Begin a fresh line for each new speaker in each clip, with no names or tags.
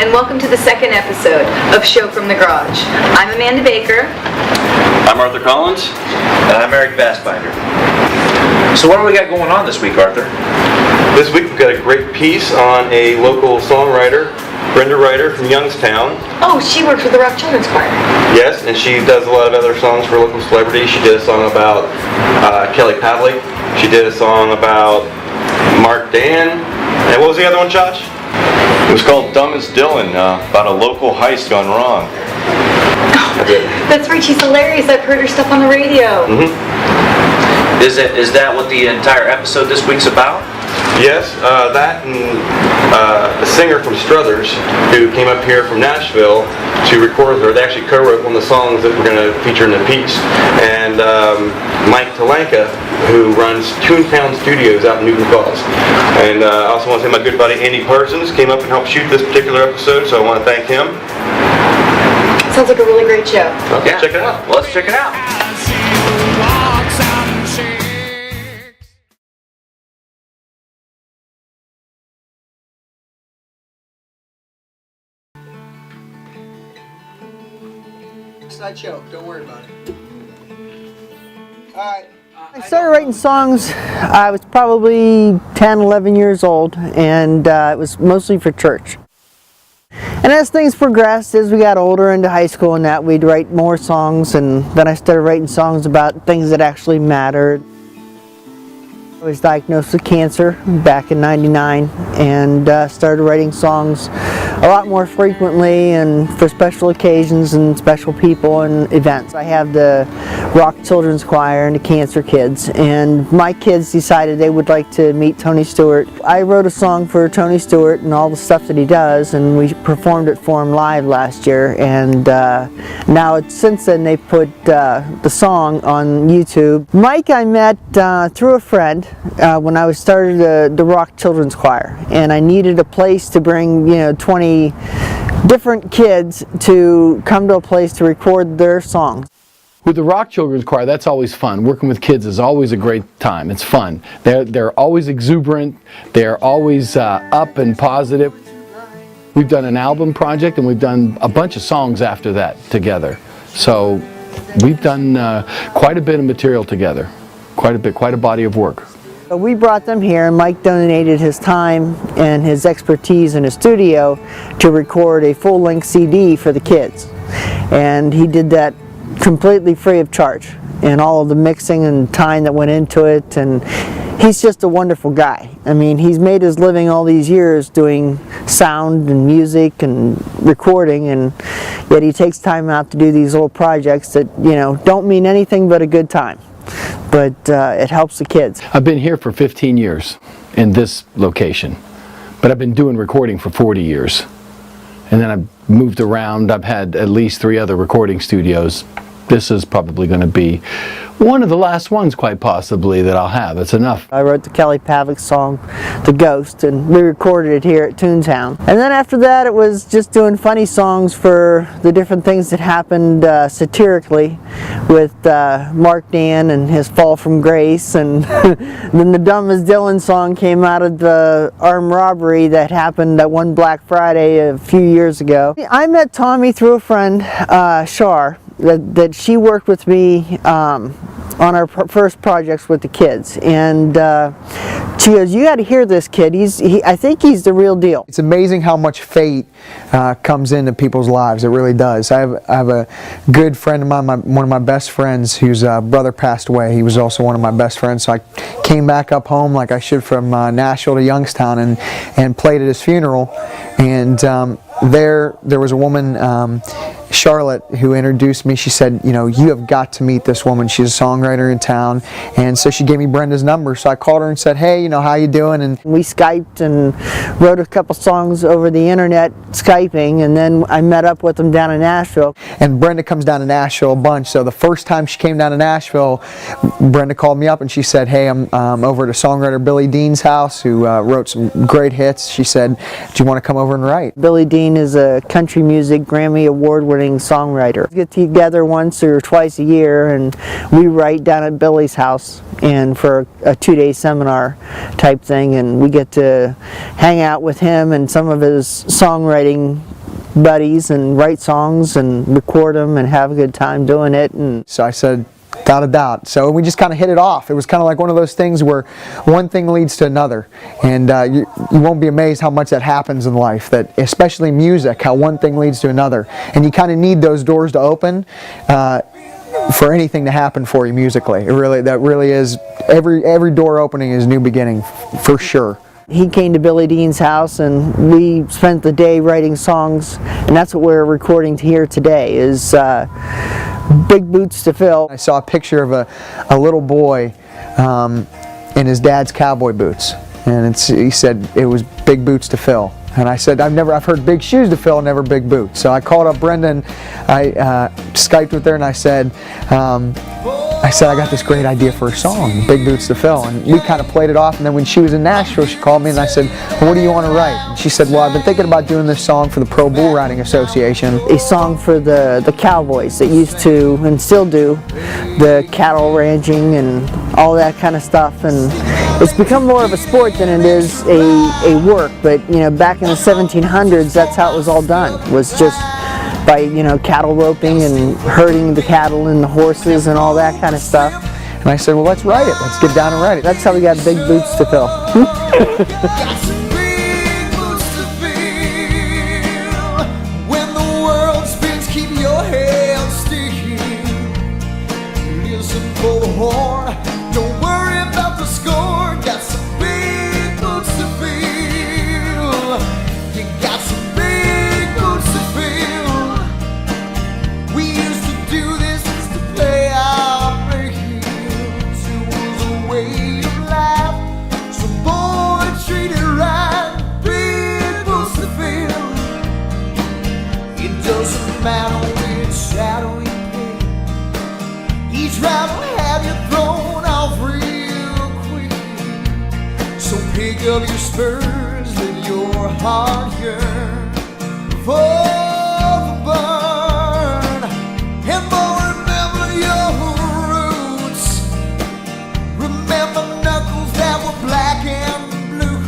and welcome to the second episode of Show from the Garage. I'm Amanda Baker.
I'm Arthur Collins.
And I'm Eric Vasbinder. So what do we got going on this week, Arthur?
This week we've got a great piece on a local songwriter, Brenda Rider from Youngstown.
Oh, she works with the Rock Children's Choir.
Yes, and she does a lot of other songs for local celebrities. She did a song about Kelly Pavlik. She did a song about Mark Dan. And what was the other one, Josh?
It was called Dumb as Dylan, about a local heist gone wrong.
That's right, she's hilarious. I've heard her stuff on the radio.
Mm-hmm.
Is that what the entire episode this week's about?
Yes, that and a singer from Struthers who came up here from Nashville to record with her. They actually co-wrote one of the songs that we're going to feature in the piece. And Mike Talanca, who runs Toontown Studios out in Newton Falls. And I also want to say my good buddy Andy Parsons came up and helped shoot this particular episode, so I want to thank him.
Sounds like a really great show.
Okay, check it out.
Let's check it out.
Side show. Don't worry about it. All right.
I started writing songs, I was probably 10, 11 years old, and it was mostly for church. And as things progressed, as we got older into high school and that, we'd write more songs, and then I started writing songs about things that actually mattered. I was diagnosed with cancer back in '99 and started writing songs a lot more frequently and for special occasions and special people and events. I have the Rock Children's Choir and the Cancer Kids, and my kids decided they would like to meet Tony Stewart. I wrote a song for Tony Stewart and all the stuff that he does, and we performed it for him live last year, and now since then they put the song on YouTube. Mike I met through a friend when I was started the Rock Children's Choir, and I needed a place to bring 20 different kids to come to a place to record their songs.
With the Rock Children's Choir, that's always fun. Working with kids is always a great time. It's fun. They're always exuberant. They're always up and positive. We've done an album project and we've done a bunch of songs after that together. So we've done quite a bit of material together. Quite a body of work.
We brought them here, and Mike donated his time and his expertise in his studio to record a full-length CD for the kids. And he did that completely free of charge, and all of the mixing and time that went into it, and he's just a wonderful guy. I mean, he's made his living all these years doing sound and music and recording, and yet he takes time out to do these little projects that, don't mean anything but a good time. But it helps the kids.
I've been here for 15 years in this location, but I've been doing recording for 40 years. And then I've moved around. I've had at least 3 other recording studios. This is probably going to be one of the last ones, quite possibly, that I'll have. It's enough.
I wrote the Kelly Pavlik song, The Ghost, and we recorded it here at Toontown. And then after that, it was just doing funny songs for the different things that happened satirically with Mark Dan and his fall from grace. And then the Dumb as Dylan song came out of the armed robbery that happened at one Black Friday a few years ago. I met Tommy through a friend, Shar, that she worked with me on our first projects with the kids, and she goes, "You got to hear this kid. I think he's the real deal."
It's amazing how much fate comes into people's lives. It really does. I have a good friend of mine, one of my best friends, whose brother passed away. He was also one of my best friends. So I came back up home like I should from Nashville to Youngstown and played at his funeral. And there was a woman, Charlotte, who introduced me. She said, you have got to meet this woman. She's a songwriter in town. And so she gave me Brenda's number. So I called her and said, hey, how you doing? And
we Skyped and wrote a couple songs over the internet, Skyping, and then I met up with them down in Nashville.
And Brenda comes down to Nashville a bunch. So the first time she came down to Nashville, Brenda called me up and she said, hey, I'm over at songwriter Billy Dean's house, who wrote some great hits. She said, do you want to come over and write? Billy Dean is a country music Grammy award-winning songwriter. We get together once or twice a year and we write down at Billy's house and for a 2-day seminar type thing, and we get to hang out with him and some of his songwriting
buddies and write songs and record them and have a good time doing it. And
So I said, without a doubt. So we just kind of hit it off. It was kind of like one of those things where one thing leads to another. And you won't be amazed how much that happens in life, that especially music, how one thing leads to another. And you kind of need those doors to open for anything to happen for you musically. That really is, every door opening is a new beginning, for sure.
he came to Billy Dean's house and we spent the day writing songs, and that's what we're recording here today, is Big Boots to Fill.
I saw a picture of a little boy in his dad's cowboy boots, and he said it was big boots to fill. And I said, I've heard big shoes to fill, never big boots. So I called up Brenda and I Skyped with her, and I said, I got this great idea for a song, Big Boots to Fill. And we kind of played it off, and then when she was in Nashville, she called me and I said, well, what do you want to write? And she said, well, I've been thinking about doing this song for the Pro Bull Riding Association.
A song for the cowboys that used to, and still do, the cattle ranching and all that kind of stuff. And it's become more of a sport than it is a work. But, you know, back in the 1700s, that's how it was all done, was just by, you know, cattle roping and herding the cattle and the horses and all that kind of stuff.
And I said, well, let's write it. Let's get down and write it.
That's how we got Big Boots to Fill.
When the world spins, keep your head sticking. Listen for the horn, don't worry about the score. Got some big boots to fill. You got some big boots to fill. We used to do this just to play our big heels. It was a way of life, so boy, treat it right. Big boots to fill. It doesn't matter which shadow you pick, each round will have you thrown off real quick. So pick up your spurs, let your heart yearn for the burn. And boy, remember your roots. Remember knuckles that were black and blue.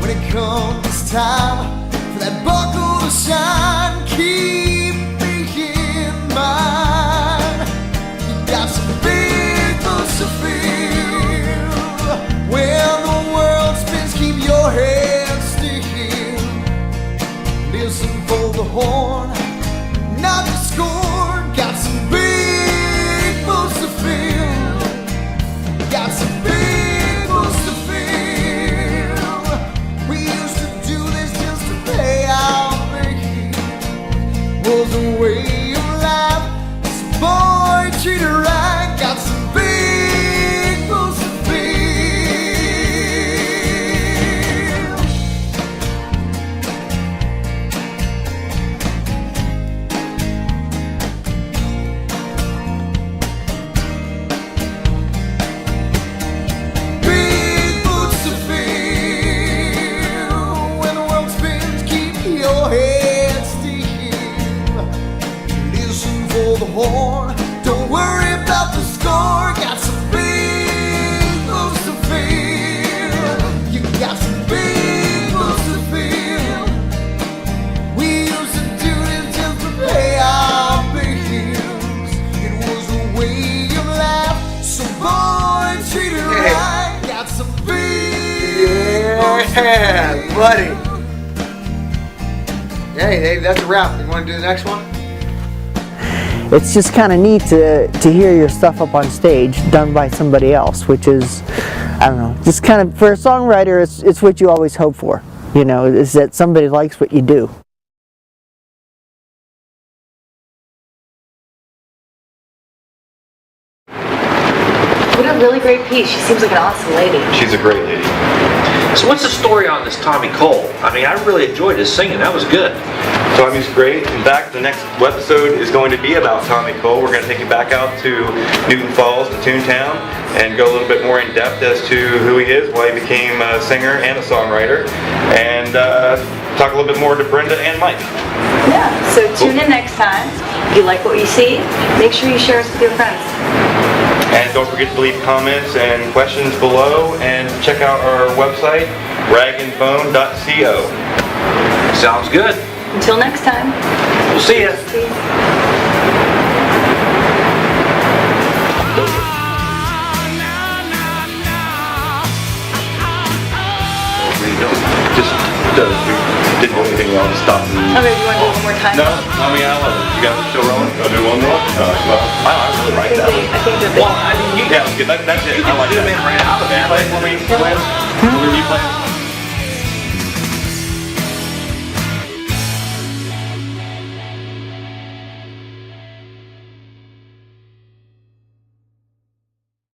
When it comes time for that buckle to shine, keep me in mind. You got some big boots to fill. When the world spins, keep your head sticking. Listen for the horn, not the score. Got some big boots to fill. Got some big boots to fill. We used to do this just to pay our big. Was a way of life. This boy treated right. Got some big boots to fill. Big boots to fill. When the world spins, keep your head still. Listen for the horn, don't worry about the score. Got some big boots to fill. You got some big boots to fill. We used to do this just to pay our bills. It was a way of life, so boy, treat it right. Got some big boots to fill.
buddy. Hey, Dave, that's a wrap. You want to do the next one?
It's just kind of neat to hear your stuff up on stage done by somebody else, which is, I don't know, just kind of, for a songwriter, it's what you always hope for, you know, is that somebody likes what you do.
What a really great piece. She seems like an awesome lady.
She's a great lady.
So what's the story on this Tommy Cole? I mean, I really enjoyed his singing. That was good.
Tommy's great. In fact, the next webisode is going to be about Tommy Cole. We're going to take you back out to Newton Falls, to Toontown, and go a little bit more in depth as to who he is, why he became a singer and a songwriter, and talk a little bit more to Brenda and Mike.
Yeah, so tune in next time. If you like what you see, make sure you share us with your friends.
And don't forget to leave comments and questions below, and check out our website, RagNBone.co.
Sounds good.
Until next time.
We'll see ya.
Just didn't do anything wrong. Stop.
Okay, you want to do it one more time?
No, I mean, I love it. You got the show rolling? I'll do one more? Well, I really like that one.
I think that they...
Well, I mean,
Yeah, that's it. I like that.
Zoom in right out of there.
Play it for me, Glenn. When you play it.